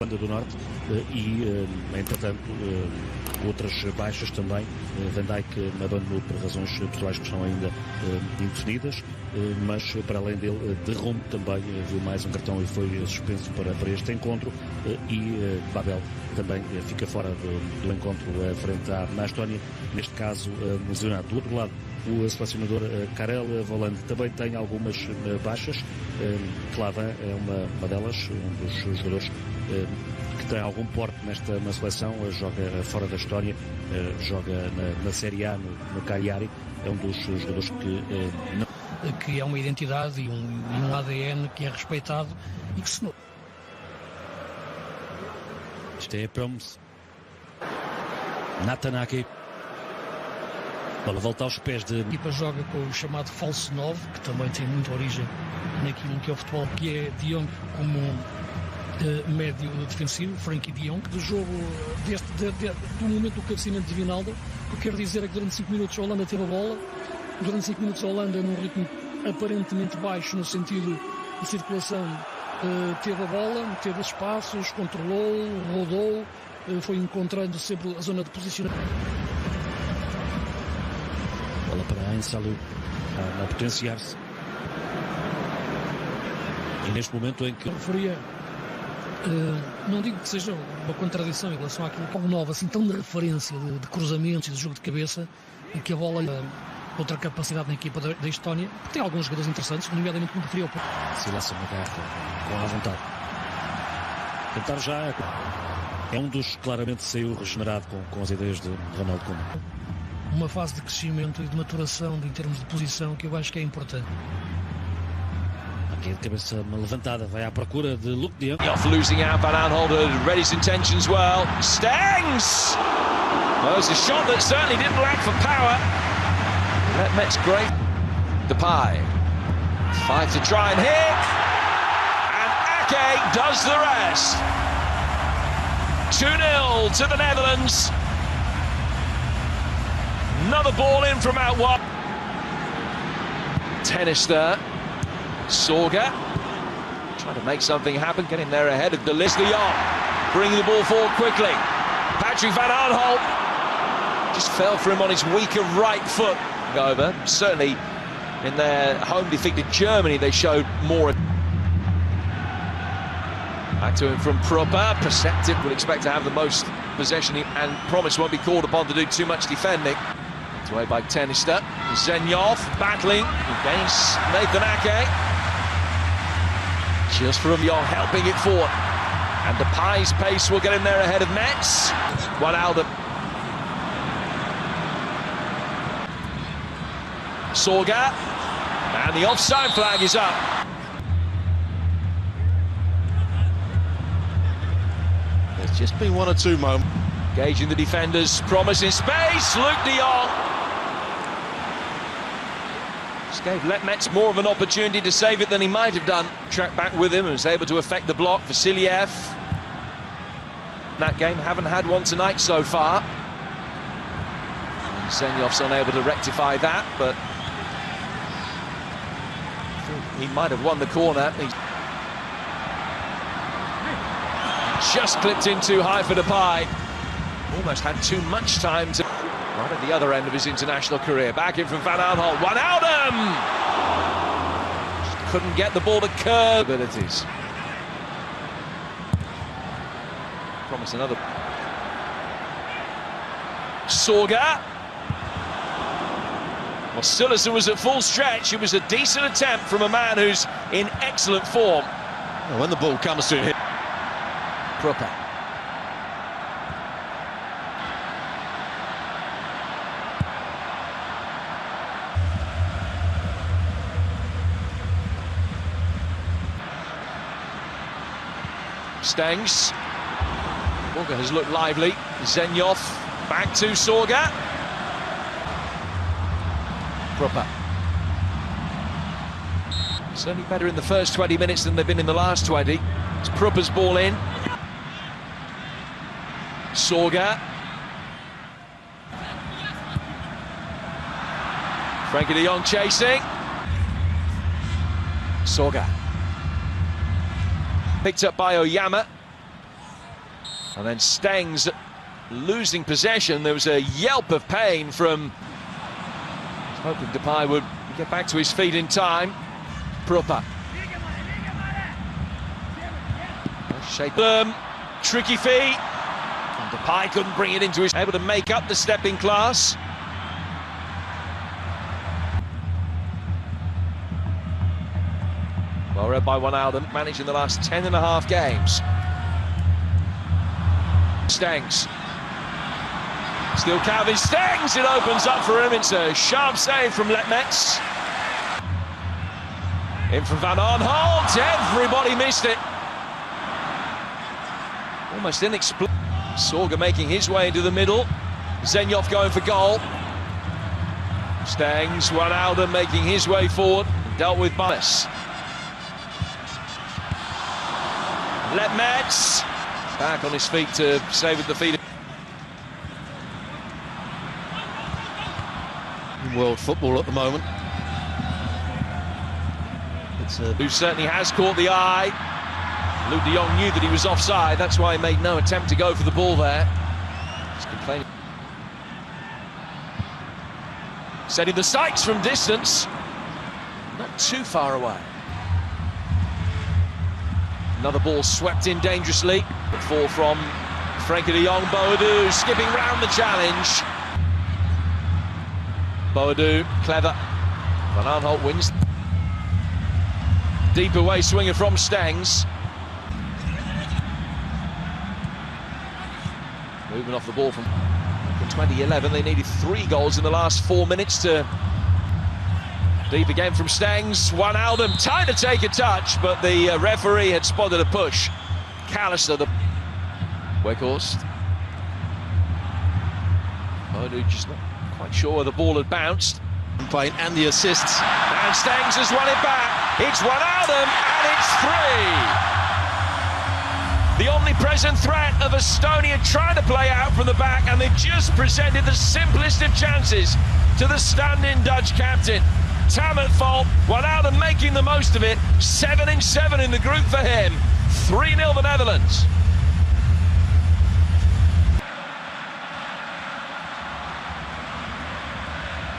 Banda do Norte e, entretanto, outras baixas também. Van Dijk abandonou por razões pessoais que estão ainda indefinidas, mas para além dele, de Rome também viu mais um cartão e foi suspenso para este encontro, e Babel também fica fora do encontro frente à Estónia, neste caso lesionado. Do outro lado, o selecionador Karel Volland também tem algumas baixas. Clavan é uma delas, um dos jogadores que tem algum porte na seleção, joga fora da Estónia, joga na Série A, no Cagliari, é um dos jogadores que é uma identidade e um ADN que é respeitado e que se... Isto é Proms. Natanaki. Bola volta aos pés de... A equipa joga com o chamado falso 9, que também tem muita origem naquilo que é o futebol, que é De Jong como médio defensivo, Frankie De Jong, do jogo do momento do cabeceamento de Wijnaldum. O que quer dizer é que durante 5 minutos a Holanda teve a bola, durante 5 minutos a Holanda, num ritmo aparentemente baixo no sentido de circulação, teve a bola, teve espaços, controlou, rodou, foi encontrando sempre a zona de posicionamento. Bola para Ansalu a potenciar-se. E neste momento em que... Eu referia, não digo que seja uma contradição em relação àquilo que é novo, assim tão de referência de cruzamentos e de jogo de cabeça, e que a bola outra capacidade na equipa da Estónia, porque tem alguns jogadores interessantes, nomeadamente como referiu. Silas Magarra com a vontade. Tentar já. É um dos que claramente saiu regenerado com as ideias de Ronaldo Koeman. Uma fase de crescimento e de maturação em termos de posição que eu acho que é importante. Aqui de cabeça uma levantada, vai à procura de Luke de Jong. Off losing out, Van Aanholt ready his intentions well. Stengs! Well, it's a shot that certainly didn't lack for power. That Met's great. Depay. 5 to try and hit. And Ake does the rest. 2-0 to the Netherlands. Another ball in from out wide. Tennis there. Sorga trying to make something happen, getting there ahead of De Jong, bringing the ball forward quickly. Patrick Van Aanholt just fell for him on his weaker right foot. Over. Certainly in their home defeat to Germany, they showed more. Back to him from Proper. Perceptive will expect to have the most possession and promise won't be called upon to do too much defending. It's away by Tenister. Zenyov battling against Nathan Ake. Just from Young helping it forward. And Depay's pace will get him there ahead of Metz. Wijnaldum. Sorga. And the offside flag is up. There's just been 1 or 2 moments. Gauging the defenders, promising space. Luke de Jong. Just gave Metz more of an opportunity to save it than he might have done. Track back with him and was able to effect the block. Vasiliev. That game, haven't had one tonight so far. Zenyov's unable to rectify that, but I think he might have won the corner. He's just clipped in too high for Depay. Almost had too much time to... Right at the other end of his international career. Back in from Van Aanholt. Wijnaldum! Just couldn't get the ball to curve. Abilities. Promise another. Sorga. Well, still as it was at full stretch, it was a decent attempt from a man who's in excellent form. Well, when the ball comes to him. Proper. Stengs. Sorga has looked lively. Zenyov back to Sorga. Proper. Certainly better in the first 20 minutes than they've been in the last 20. It's Proper's ball in. Sorga. Frankie de Jong chasing. Sorga. Picked up by Oyama. And then Stengs losing possession. There was a yelp of pain from... hoping Depay would get back to his feet in time. Proper. Shape. Tricky feet. And Depay couldn't bring it into his... able to make up the stepping class. Well read by Wijnaldum, managed in the last 10.5 games. Stengs. Still Calvin Stengs, it opens up for him. It's a sharp save from Letmets. In from Van Aanholt, everybody missed it. Almost inexplicable. Sorga making his way into the middle. Zenyov going for goal. Stengs, Wijnaldum making his way forward. Dealt with Bias. Letmets back on his feet to save with the feet. In world football at the moment. Who certainly has caught the eye. Luuk de Jong knew that he was offside, that's why he made no attempt to go for the ball there. He's complaining. Setting the sights from distance. Not too far away. Another ball swept in dangerously. The fall from Frenkie de Jong. Boadu skipping round the challenge. Boadu, clever. Van Aanholt wins. Deep away swinger from Stengs. Moving off the ball from 2011. They needed 3 goals in the last 4 minutes to... Deep again from Stengs. Wijnaldum trying to take a touch, but the referee had spotted a push. Callister, the... Weghorst. Boadu just not quite sure where the ball had bounced. And the assists. And Stengs has won it back. It's Wijnaldum, and it's 3. The omnipresent threat of Estonia trying to play out from the back, and they just presented the simplest of chances to the stand-in Dutch captain. Tam at fault, Wijnaldum making the most of it. 7-7 in the group for him. 3-0 the Netherlands.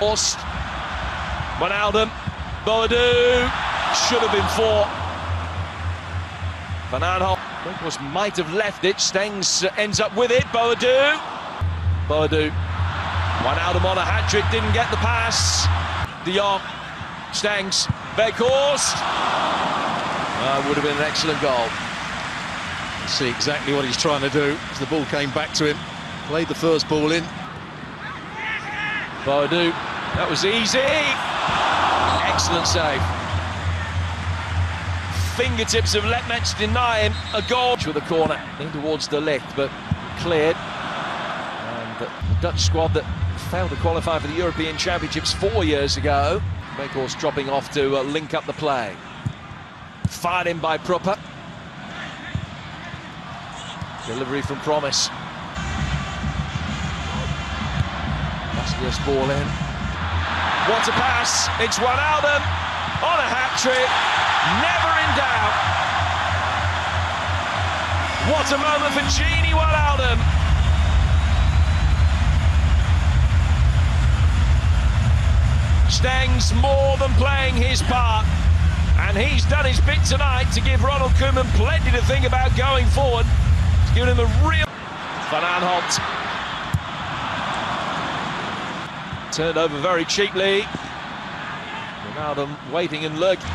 Forced. Wijnaldum, Boadu, should have been 4. Van Aanholt, Weghorst might have left it. Stengs ends up with it. Boadu, Wijnaldum on a hat-trick, didn't get the pass. De Jong, Stengs, Weghorst. Would have been an excellent goal. See exactly what he's trying to do as the ball came back to him. Played the first ball in. Boadu, that was easy. Excellent save. Fingertips of Letmets deny him a goal. To the corner, in towards De Ligt, but cleared. And the Dutch squad that failed to qualify for the European Championships 4 years ago. Weghorst dropping off to link up the play. Fired in by Proper. Delivery from Promise. Vasquez ball in. What a pass! It's Wijnaldum on a hat-trick. Never in doubt. What a moment for Gini Wijnaldum. Stengs more than playing his part, and he's done his bit tonight to give Ronald Koeman plenty to think about going forward. It's given him a real... Van Aanholt. Turned over very cheaply. Wijnaldum waiting and lurking.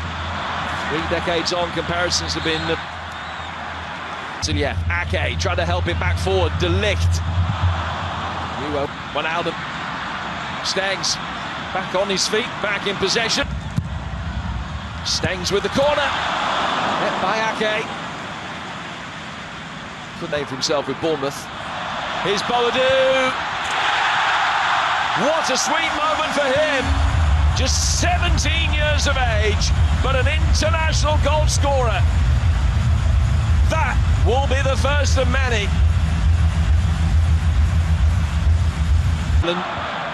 3 decades on, comparisons have been... Ake tried to help it back forward. De Ligt. Wijnaldum. Stengs. Back on his feet, back in possession. Stengs with the corner. Met by Ake. Couldn't aim for himself with Bournemouth. Here's Boadu. What a sweet moment for him. Just 17 years of age, but an international goal scorer. That will be the first of many.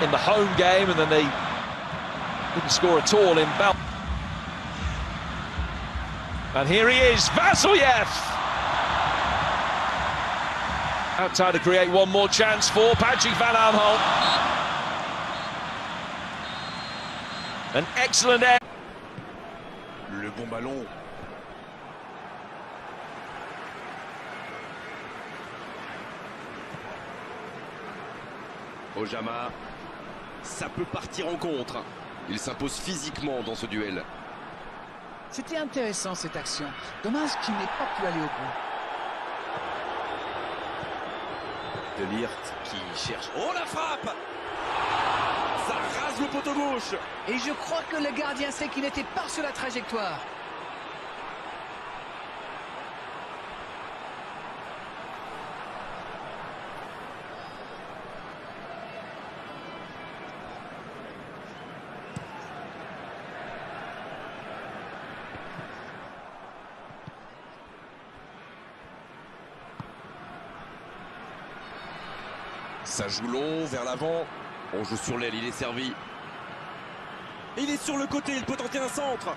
In the home game, and then they didn't score at all in Bel. And here he is, Vasilyev. Outside to create one more chance for Patrick Van Aanholt. An excellent air. Le bon ballon. Ojama, ça peut partir en contre. Il s'impose physiquement dans ce duel. C'était intéressant cette action. Dommage qu'il n'ait pas pu aller au bout. De Ligt qui cherche. Oh la frappe! Ça rase le poteau gauche. Et je crois que le gardien sait qu'il n'était pas sur la trajectoire. Ça joue long, vers l'avant. On joue sur l'aile, il est servi. Il est sur le côté, il peut tenter un centre.